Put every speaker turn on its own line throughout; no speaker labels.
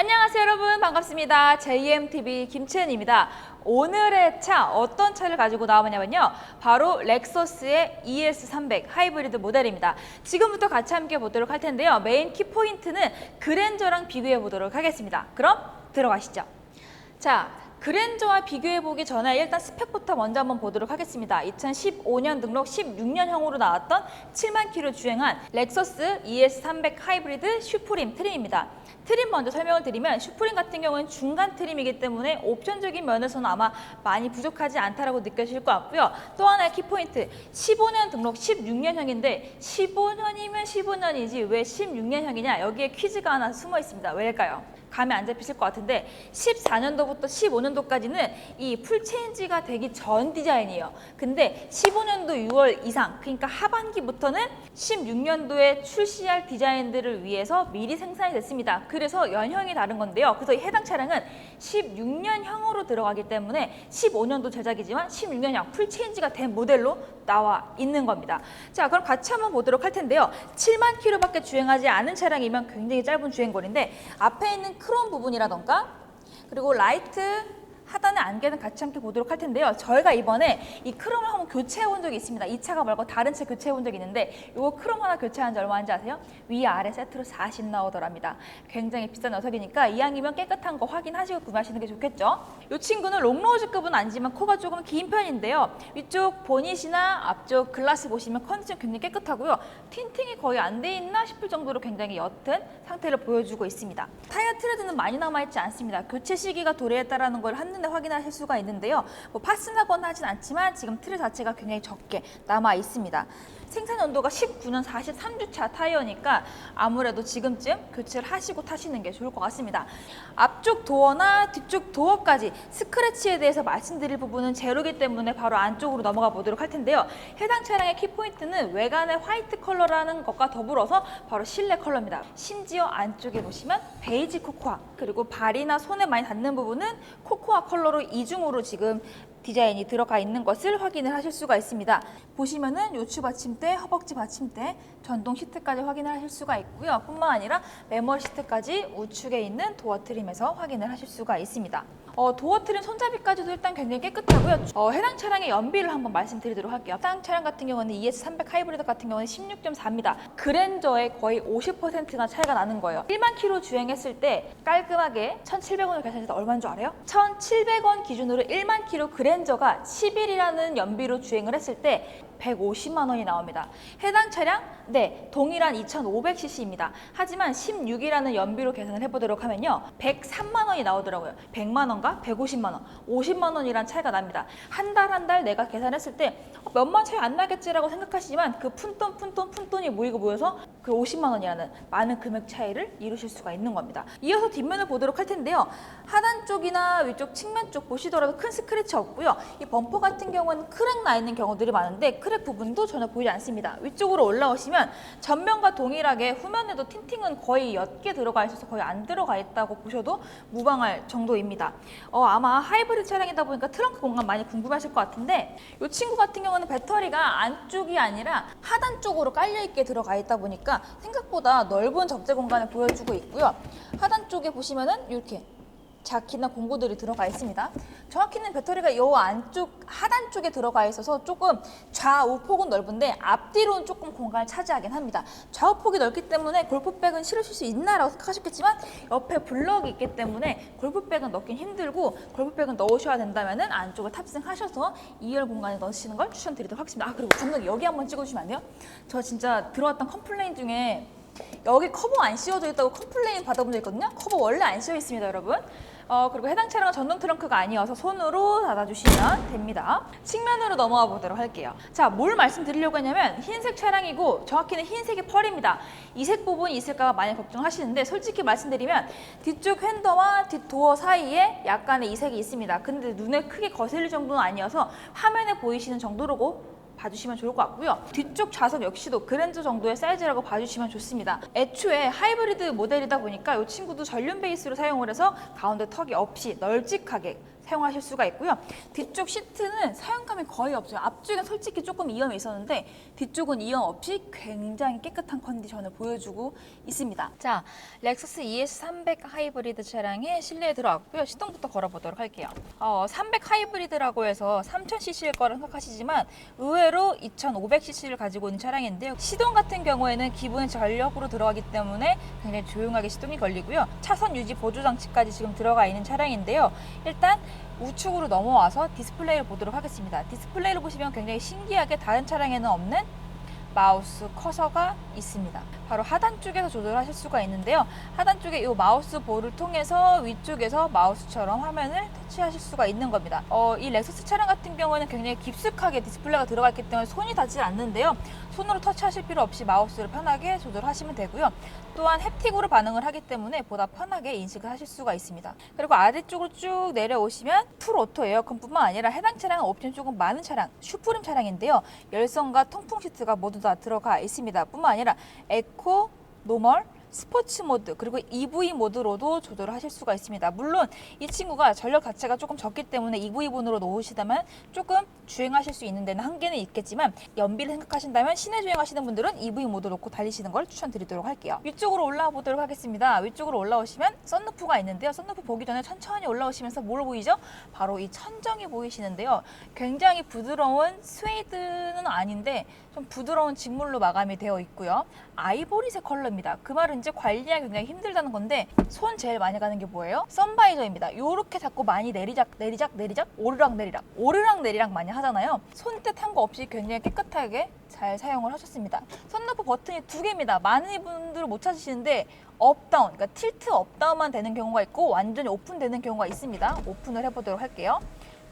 안녕하세요 여러분, 반갑습니다. JMTV 김채은입니다. 오늘의 차, 어떤 차를 가지고 나와봤냐면요, 바로 렉서스의 ES300 하이브리드 모델입니다. 지금부터 같이 함께 보도록 할 텐데요, 메인 키포인트는 그랜저랑 비교해 보도록 하겠습니다. 그럼 들어가시죠. 자, 그랜저와 비교해보기 전에 일단 스펙부터 먼저 한번 보도록 하겠습니다. 2015년 등록 16년형으로 나왔던 7만 킬로 주행한 렉서스 ES300 하이브리드 슈프림 트림입니다. 트림 먼저 설명을 드리면, 슈프림 같은 경우는 중간 트림이기 때문에 옵션적인 면에서는 아마 많이 부족하지 않다라고 느껴질 것 같고요. 또 하나의 키포인트, 15년 등록 16년형인데 15년이면 15년이지 왜 16년형이냐, 여기에 퀴즈가 하나 숨어 있습니다. 왜일까요? 감이 안 잡히실 것 같은데 14년도부터 15년도까지는 이 풀체인지가 되기 전 디자인이에요. 근데 15년도 6월 이상, 그러니까 하반기부터는 16년도에 출시할 디자인들을 위해서 미리 생산이 됐습니다. 그래서 연형이 다른 건데요. 그래서 해당 차량은 16년형으로 들어가기 때문에 15년도 제작이지만 16년형 풀체인지가 된 모델로 나와 있는 겁니다. 자, 그럼 같이 한번 보도록 할 텐데요. 7만 킬로밖에 주행하지 않은 차량이면 굉장히 짧은 주행거리인데, 앞에 있는 크롬 부분이라던가 그리고 라이트 하단의 안개는 같이 함께 보도록 할 텐데요. 저희가 이번에 이 크롬을 한번 교체해 본 적이 있습니다. 이 차가 말고 다른 차 교체해 본 적이 있는데, 이거 크롬 하나 교체한 지 얼마인지 아세요? 위아래 세트로 40 나오더랍니다. 굉장히 비싼 녀석이니까 이왕이면 깨끗한 거 확인하시고 구매하시는 게 좋겠죠. 이 친구는 롱로즈급은 아니지만 코가 조금 긴 편인데요. 위쪽 보닛이나 앞쪽 글라스 보시면 컨디션 굉장히 깨끗하고요. 틴팅이 거의 안 돼 있나 싶을 정도로 굉장히 옅은 상태를 보여주고 있습니다. 타이어 트레드는 많이 남아있지 않습니다. 교체 시기가 도래했다는 걸 한눈에 확인하실 수가 있는데요. 뭐 파스나거나 하진 않지만 지금 트레 자체가 굉장히 적게 남아 있습니다. 생산 연도가 19년 43주차 타이어니까 아무래도 지금쯤 교체를 하시고 타시는 게 좋을 것 같습니다. 앞쪽 도어나 뒤쪽 도어까지 스크래치에 대해서 말씀드릴 부분은 제로이기 때문에 바로 안쪽으로 넘어가 보도록 할 텐데요. 해당 차량의 키포인트는 외관의 화이트 컬러라는 것과 더불어서 바로 실내 컬러입니다. 심지어 안쪽에 보시면 베이지 코코아, 그리고 발이나 손에 많이 닿는 부분은 코코아 컬러로 이중으로 지금 디자인이 들어가 있는 것을 확인을 하실 수가 있습니다. 보시면은 요추 받침대, 허벅지 받침대, 전동 시트까지 확인을 하실 수가 있고요. 뿐만 아니라 메모리 시트까지 우측에 있는 도어 트림에서 확인을 하실 수가 있습니다. 도어 트림 손잡이까지도 일단 굉장히 깨끗하고요. 해당 차량의 연비를 한번 말씀드리도록 할게요. 해당 차량 같은 경우는 ES300 하이브리드 같은 경우는 16.4입니다. 그랜저의 거의 50%나 차이가 나는 거예요. 1만 킬로 주행했을 때 깔끔하게 1,700원을 계산했을 때 얼마인 줄 알아요? 1,700원 기준으로 1만 킬로 그랜저가 10일이라는 연비로 주행을 했을 때 150만 원이 나옵니다. 해당 차량, 네, 동일한 2,500cc입니다. 하지만 16이라는 연비로 계산을 해보도록 하면요, 103만 원이 나오더라고요. 100만 원과 150만 원, 50만 원이란 차이가 납니다. 한 달 한 달 내가 계산했을 때 몇만 차이 안 나겠지라고 생각하시지만 그 푼돈이 모이고 모여서 그 50만 원이라는 많은 금액 차이를 이루실 수가 있는 겁니다. 이어서 뒷면을 보도록 할 텐데요. 하단 쪽이나 위쪽 측면 쪽 보시더라도 큰 스크래치 없고요. 이 범퍼 같은 경우는 크랙 나 있는 경우들이 많은데 크랙 부분도 전혀 보이지 않습니다. 위쪽으로 올라오시면 전면과 동일하게 후면에도 틴팅은 거의 옅게 들어가 있어서 거의 안 들어가 있다고 보셔도 무방할 정도입니다. 아마 하이브리드 차량이다 보니까 트렁크 공간 많이 궁금하실 것 같은데, 이 친구 같은 경우는 배터리가 안쪽이 아니라 하단 쪽으로 깔려있게 들어가 있다 보니까 생각보다 넓은 적재 공간을 보여주고 있고요. 하단 쪽에 보시면은 이렇게 자키나 공구들이 들어가 있습니다. 정확히는 배터리가 이 안쪽 하단 쪽에 들어가 있어서 조금 좌우 폭은 넓은데 앞뒤로는 조금 공간을 차지하긴 합니다. 좌우 폭이 넓기 때문에 골프백은 실으실 수 있나라고 생각하셨겠지만, 옆에 블럭이 있기 때문에 골프백은 넣긴 힘들고, 골프백은 넣으셔야 된다면은 안쪽을 탑승하셔서 2열 공간에 넣으시는 걸 추천드리도록 하겠습니다. 그리고 감독님, 여기 한번 찍어주시면 안 돼요? 저 진짜 들어왔던 컴플레인 중에 여기 커버 안 씌워져 있다고 컴플레인 받아본 적 있거든요. 커버 원래 안 씌워 있습니다, 여러분. 그리고 해당 차량은 전동 트렁크가 아니어서 손으로 닫아주시면 됩니다. 측면으로 넘어가 보도록 할게요. 자, 뭘 말씀드리려고 했냐면, 흰색 차량이고 정확히는 흰색의 펄입니다. 이색 부분이 있을까 많이 걱정하시는데, 솔직히 말씀드리면 뒤쪽 핸더와 뒷도어 사이에 약간의 이색이 있습니다. 근데 눈에 크게 거슬릴 정도는 아니어서 화면에 보이시는 정도로 봐주시면 좋을 것 같고요. 뒤쪽 좌석 역시도 그랜저 정도의 사이즈라고 봐주시면 좋습니다. 애초에 하이브리드 모델이다 보니까 이 친구도 전륜 베이스로 사용을 해서 가운데 턱이 없이 널찍하게 사용하실 수가 있고요. 뒤쪽 시트는 사용감이 거의 없어요. 앞쪽엔 솔직히 조금 이염이 있었는데 뒤쪽은 이염 없이 굉장히 깨끗한 컨디션을 보여주고 있습니다. 자, 렉서스 ES300 하이브리드 차량의 실내에 들어왔고요. 시동부터 걸어보도록 할게요. 300 하이브리드라고 해서 3000cc일 거라 생각하시지만 의외로 2500cc를 가지고 있는 차량인데요. 시동 같은 경우에는 기본 전력으로 들어가기 때문에 굉장히 조용하게 시동이 걸리고요. 차선 유지 보조 장치까지 지금 들어가 있는 차량인데요. 일단 우측으로 넘어와서 디스플레이를 보도록 하겠습니다. 디스플레이를 보시면 굉장히 신기하게 다른 차량에는 없는 마우스 커서가 있습니다. 바로 하단 쪽에서 조절하실 수가 있는데요. 하단 쪽에 이 마우스 볼을 통해서 위쪽에서 마우스처럼 화면을 터치하실 수가 있는 겁니다. 이 렉서스 차량 같은 경우는 굉장히 깊숙하게 디스플레이가 들어가 있기 때문에 손이 닿지 않는데요. 손으로 터치하실 필요 없이 마우스를 편하게 조절하시면 되고요. 또한 햅틱으로 반응을 하기 때문에 보다 편하게 인식을 하실 수가 있습니다. 그리고 아래쪽으로 쭉 내려오시면 풀 오토 에어컨뿐만 아니라 해당 차량은 옵션이 조금 많은 차량, 슈프림 차량인데요. 열선과 통풍 시트가 모두 다 들어가 있습니다. 뿐만 아니라 에코, 노멀, 스포츠 모드 그리고 EV 모드로도 조절을 하실 수가 있습니다. 물론 이 친구가 전력 자체가 조금 적기 때문에 EV 모드로 놓으시다면 조금 주행하실 수 있는 데는 한계는 있겠지만 연비를 생각하신다면 시내 주행하시는 분들은 EV 모드 놓고 달리시는 걸 추천드리도록 할게요. 위쪽으로 올라와 보도록 하겠습니다. 위쪽으로 올라오시면 썬루프가 있는데요. 썬루프 보기 전에 천천히 올라오시면서 뭘 보이죠? 바로 이 천정이 보이시는데요. 굉장히 부드러운 스웨이드는 아닌데 좀 부드러운 직물로 마감이 되어 있고요. 아이보리색 컬러입니다. 그 말은 이제 관리하기 굉장히 힘들다는 건데 손 제일 많이 가는 게 뭐예요? 선바이저입니다. 요렇게 자꾸 많이 내리작 오르락 내리락 많이 하잖아요. 손끝 한 거 없이 굉장히 깨끗하게 잘 사용을 하셨습니다. 선루프 버튼이 2개입니다. 많은 분들은 못 찾으시는데 업다운, 그러니까 틸트 업다운만 되는 경우가 있고 완전히 오픈되는 경우가 있습니다. 오픈을 해보도록 할게요.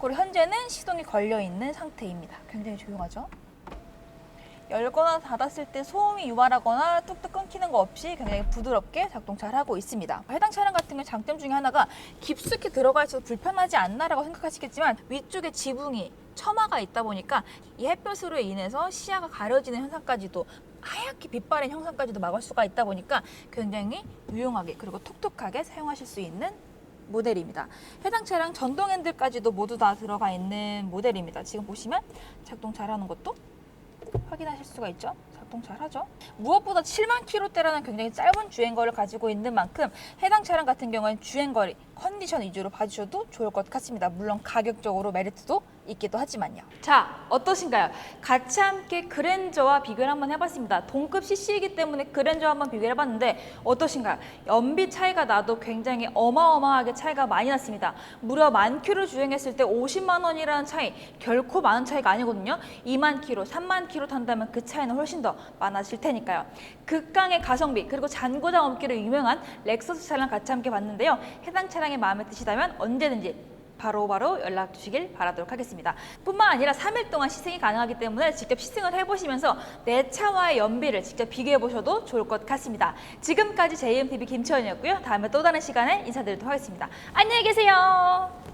그리고 현재는 시동이 걸려있는 상태입니다. 굉장히 조용하죠? 열거나 닫았을 때 소음이 유발하거나 뚝뚝 끊기는 거 없이 굉장히 부드럽게 작동 잘 하고 있습니다. 해당 차량 같은 경우 장점 중에 하나가 깊숙이 들어가 있어서 불편하지 않나라고 생각하시겠지만 위쪽에 지붕이 처마가 있다 보니까 이 햇볕으로 인해서 시야가 가려지는 현상까지도 하얗게 빛바랜 형상까지도 막을 수가 있다 보니까 굉장히 유용하게 그리고 톡톡하게 사용하실 수 있는 모델입니다. 해당 차량 전동 핸들까지도 모두 다 들어가 있는 모델입니다. 지금 보시면 작동 잘하는 것도 확인하실 수가 있죠. 작동 잘하죠. 무엇보다 7만 킬로대라는 굉장히 짧은 주행거리를 가지고 있는 만큼 해당 차량 같은 경우는 주행거리, 컨디션 위주로 봐주셔도 좋을 것 같습니다. 물론 가격적으로 메리트도 있기도 하지만요. 자, 어떠신가요? 같이 함께 그랜저와 비교를 한번 해봤습니다. 동급 CC이기 때문에 그랜저와 한번 비교를 해봤는데 어떠신가요? 연비 차이가 나도 굉장히 어마어마하게 차이가 많이 났습니다. 무려 10,000km 주행했을 때 50만 원이라는 차이 결코 많은 차이가 아니거든요. 2만 킬로, 3만 킬로 탄다면 그 차이는 훨씬 더 많아질 테니까요. 극강의 가성비 그리고 잔고장 없기로 유명한 렉서스 차량 같이 함께 봤는데요. 해당 차량이 마음에 드시다면 언제든지 바로바로 연락 주시길 바라도록 하겠습니다. 뿐만 아니라 3일 동안 시승이 가능하기 때문에 직접 시승을 해보시면서 내 차와의 연비를 직접 비교해 보셔도 좋을 것 같습니다. 지금까지 JMTV 김채원이었고요. 다음에 또 다른 시간에 인사드리도록 하겠습니다. 안녕히 계세요.